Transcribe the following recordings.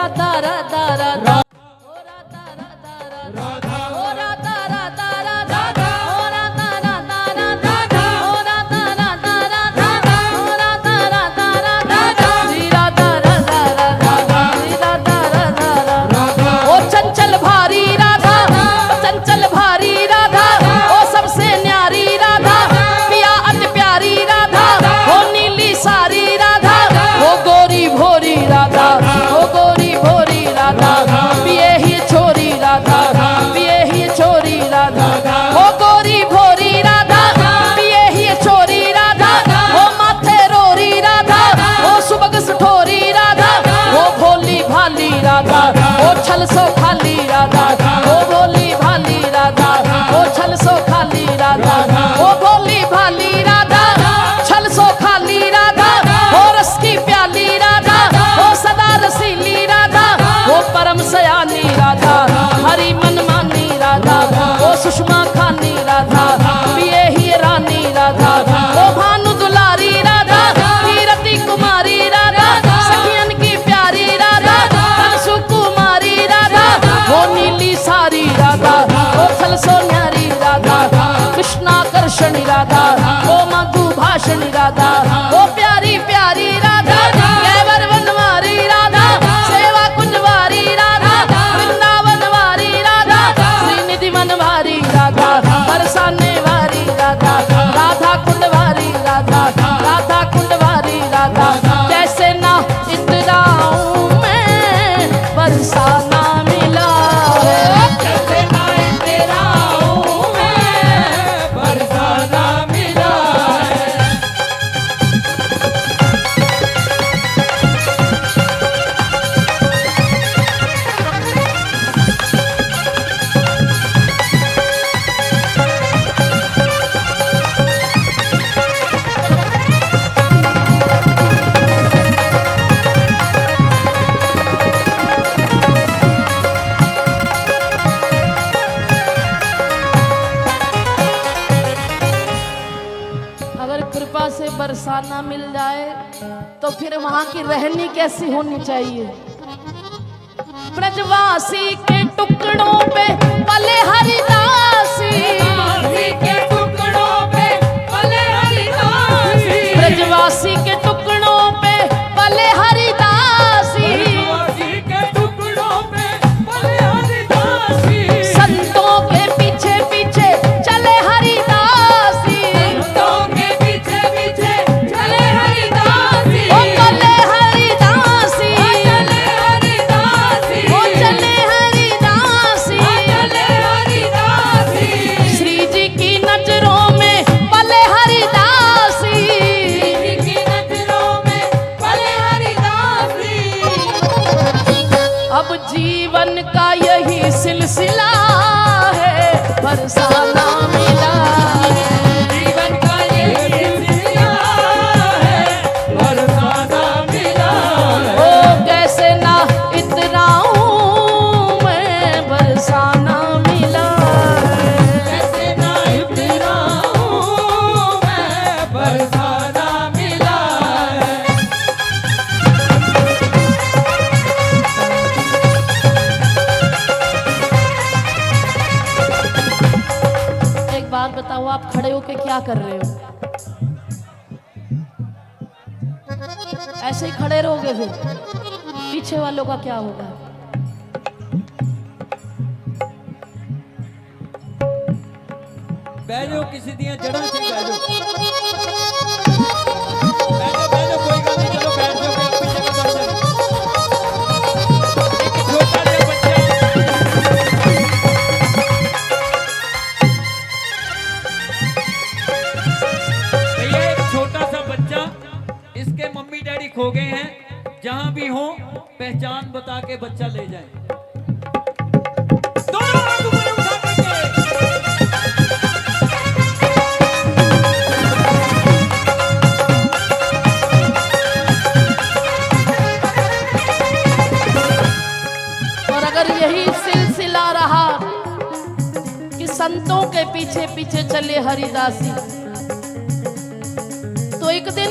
राधा राधा राधा ओ राधा राधा राधा ओ राधा राधा राधा ओ राधा राधा राधा ओ राधा राधा राधा ओ राधा राधा राधा श्री राधा राधा राधा श्री राधा राधा राधा ओ चंचल भारी राधा चंचल भारी राधा ओ सबसे न्यारी राधा पिया अति प्यारी राधा ओ नीली सारी राधा ओ गोरी भोरी राधा ओ गोरी भोरी राधा पिए ही छोरी राधा पिए ही छोरी राधा ओ गोरी भोरी राधा पिए ही छोरी राधा ओ माथे रोरी राधा ओ सुबग सुठोरी राधा ओ भोली भाली राधा ओ छल सो खाली राधा ओ भोली भाली राधा ओ छल सो खाली राधा ओ भोली भाली राधा छल सो खाली राधा ओ रस की प्याली राधा ओ सदा रसीली राधा ओ परम सयानी राधा हरि मन मानी राधा ओ सुषमा खानी राधा पिए ही रानी राधा ओ भानु दुलारी राधा कीरति कुमारी राधा सखियन की प्यारी राधा कंसु कुमारी राधा ओ नीली सारी राधा ओ छल सो न्यारी राधा कृष्णाकर्षणी राधा ओ मधु भाषणी राधा ओ प्यारी प्यारी राधा कैवर वनवारी राधा सेवा कुंजवारी राधा वृंदावन वारी राधा श्रीनिधि मनवारी राधा बरसाने वारी राधा राधा कुंडवारी राधा राधा कुंडवारी राधा जैसे ना इतराऊं मैं बरसाना मिला जैसे ना इतराऊं मैं बरसाना मिला अगर कृपा से बरसाना मिल जाए तो फिर वहां की रहनी कैसी होनी चाहिए। ब्रजवासी के टुकड़ों पे पले हरिदासी के टुकड़ों पे पले हरिदासी ब्रजवासी के टुकड़ों पे पले हरिदासी के टुकड़ों पे पले हरिदासी संतों के पीछे पीछे चले हरिदासी संतों के पीछे पीछे चले हरिदासी ओ चले हरिदासी चले हरिदासी ओ चले हरिदासी चले हरिदासी श्री जी की नजरों में पले हरिदासी की नजरों में पले हरिदासी अब जीवन का यही सिलसिला है बरसाना मिला जीवन का ये सिलसिला है बरसाना मिला ओ कैसे ना इतराऊं मैं बरसाना मिला जैसे ना इतराऊं मैं बरसाना मिला एक बात बताओ, आप खड़े होके क्या कर रहे हो? ऐसे ही खड़े रहोगे फिर पीछे वालों का क्या होगा? बैठो किसी दिया जड़ा से बैठो बैठो बैठो कोई गल नहीं चलो बैठ जाओ पीछे का दर्शन एक छोटा सा बच्चा भैया एक छोटा सा बच्चा इसके मम्मी डैडी खो गए हैं जहां भी हो पहचान बता के बच्चा ले जाए दोनों हाथ ऊपर उठा करके और अगर यही सिलसिला रहा कि संतों के पीछे पीछे चले हरिदासी, तो एक दिन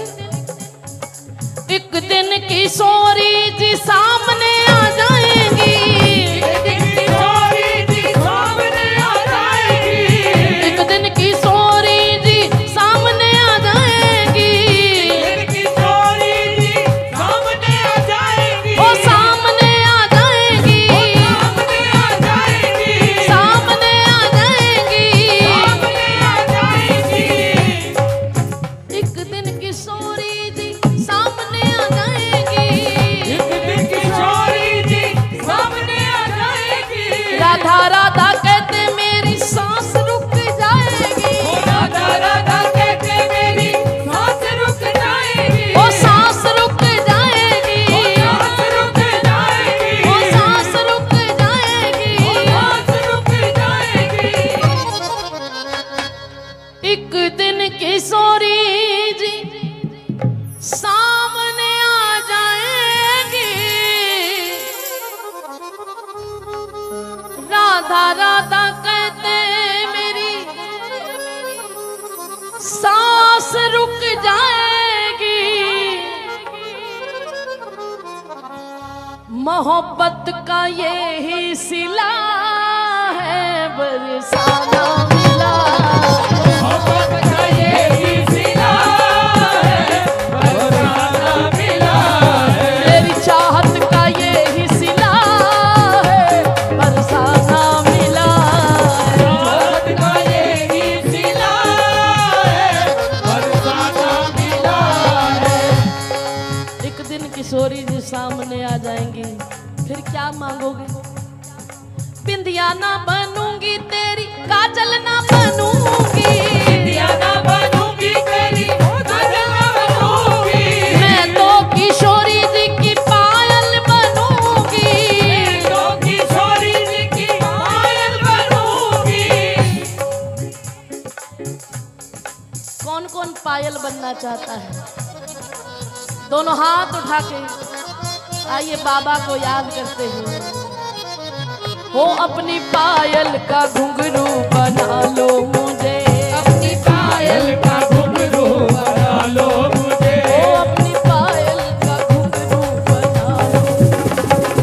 किशोरी जी सामने आ जा राधा कहते मेरी सांस रुक जाएगी, मोहब्बत का ये ही सिला है, बरसाना मिला। मोहब्बत का ये ही सिला है, बरसाना मिला है। तेरी चाहत का ये ही सिला है, बरसाना मिला है। चाहत का ये ही सिला है, बरसाना मिला है। एक दिन किशोरी जी सामने आ जाएंगी, फिर क्या मांगोगे? बिंदिया ना बनूंगी तेरी, काजल ना बनूंगी, बिंदिया ना बनूंगी तेरी, काजल ना बनूंगी। मैं तो किशोरी जी की पायल बनूंगी, मैं तो किशोरी जी की पायल बनूंगी। कौन कौन पायल बनना चाहता है? दोनों हाथ उठा के आइए बाबा को याद करते हैं। हो अपनी पायल का घुंघरू बना लो मुझे, अपनी पायल का घुंघरू बना लो मुझे। हो अपनी पायल का घुंघरू बना लो,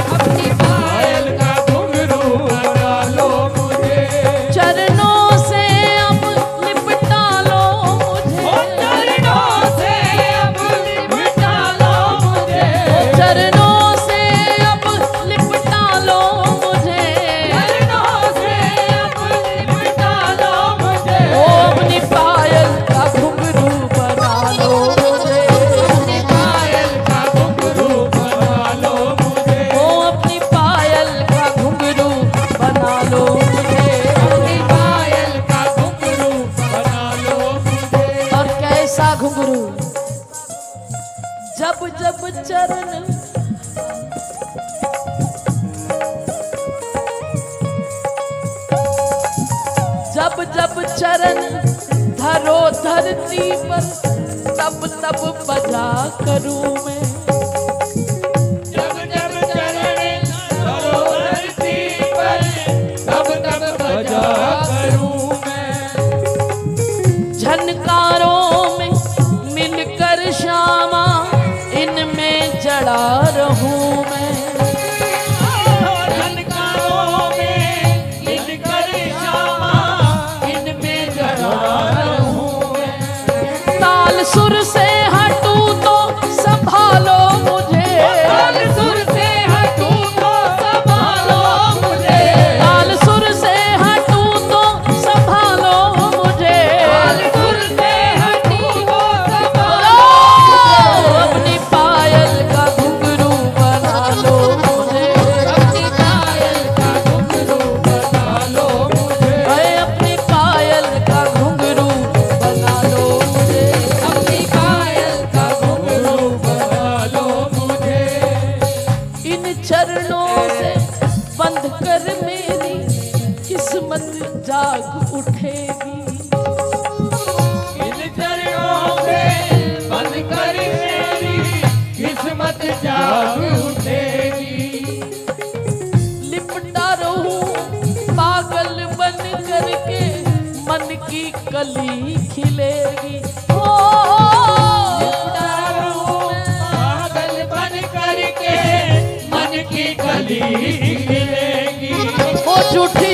अपनी पायल का घुंघरू बना लो मुझे। चरणों से अब लिपटा लो मुझे, ओ चरणों से अब लिपटा लो मुझे। चरणों से अब लिपटा लो मुझे, चरणों से अब लिपटा लो मुझे। हो अपनी पायल का घुंघरू बना लो मुझे, अपनी पायल का घुंघरू बना लो मुझे। हो अपनी पायल का घुंघरू बना लो मुझे। अपनी पायल का घुंघरू बना लो मुझे। और कैसा घुंघरू? जब जब चरण जब जब चरण धरो धरती पर, तब तब बजा करूं मैं, जब जब चरण धरो धरती पर, तब तब बजा करूं मैं। झनकारों में मिलकर श्यामा, इनमें जड़ा रहूं मैं। झनकारों में मिलकर श्यामा, इनमें जड़ा रहूं मैं। ताल सुर से हटूं तो संभालो मुझे, ताल सुर से हटूं तो संभालो मुझे। ताल सुर से हटूं तो संभालो मुझे, ताल सुर से हटूं तो संभालो ओ, अपनी पायल का घुंघरू बना लो मुझे, अपनी पायल का घुंघरू बना लो मुझे। अरे अपनी पायल का घुंघरू बना लो मुझे। अपनी पायल का घुंघरू बना लो मुझे। इन चरणों से बंध कर मेरी किस्मत जाग उठेगी, इन चरणों से बंद कर मेरी किस्मत जाग उठेगी। लिपटा रहूं पागल बन करके, मन की कली खिलेगी। ओ, लिपटा रहूं पागल बन करके मन की कली खिलेगी। ओ झूठी